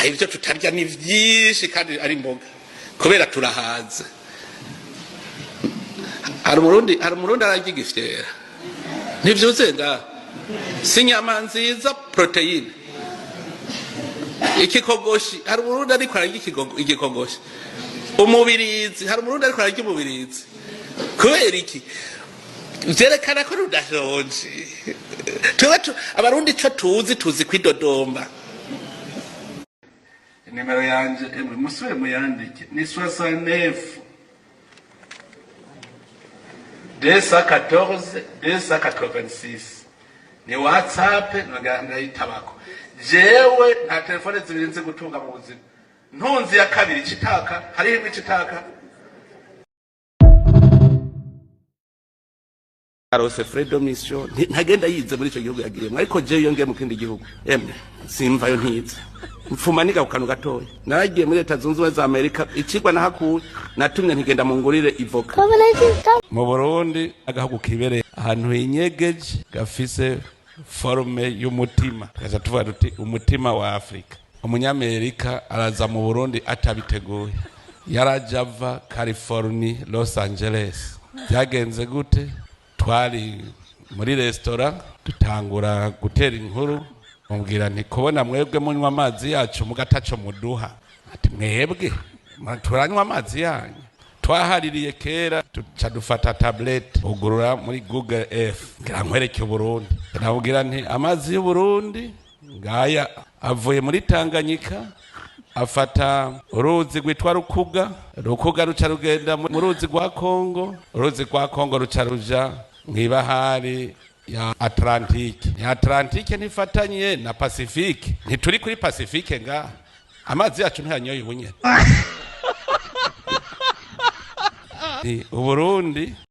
ibyo tutarya ni byinshi kandi ari imboga kubera turahaze. Hari umurundi ararya igifyera ntivyuze nga si inyama nziza proteine. Ikikogoshi hari umurundi ariko ararya igikogoshi. Umubirizi hari umurundi ariko ararya umubirizi kubera iki? Vyerekana ko rudashonje. Abarundi co tuzi kwidodomba. Nimero yanje musubire muyandike ni 69 214 286. Ni WhatsApp ngayitabako. Jewe nta telefone zibirinze gutunga mu buzima. Ntunzi ya kabiri citaka hari imwe citaka. Arose Fredo Mission ntagenda yize muri ico gihugu yagiriyemo, ariko je yongeye mu kindi gihugu emwe simva yo ntize mfumanika ku kantu gatoya. Naragiye muri Leta Zunze Ubumwe za Amerika, icigwa nahakuye natumye ntigenda mu ngurire ivoka. Mu Burundi agahugu kibereye ahantu hinyegeje gafise forme y'umutima, kaza tuvuga tuti umutima wa Afrika. Umunyamerika araza mu Burundi atabiteguye, yarajava California Los Angeles. Byagenze gute? Twari muri restaurant dutangura gutera inkuru, mubwira nti kubona mwebwe munywa amazi yacu mugataco muduha. Ati mwebwe turanywa amazi yanyu? Twahaririye kera tuca dufata tablet ugurura muri Google Earth ngira nkwereke Burundi. Nabwira nti amazi y'u Burundi ngaya avuye muri Tanganyika, afata uruzi rwitwa Rukuga ruca rugenda mu ruzi rwa Kongo, uruzi rwa Kongo ruca ruja mw'ibahari ya Atlantique. Ya Atlantique nifatanye na Pacifique, ntituri kuri Pacifique nga amazi yacu ntiyanyoye ubunyene. Uburundi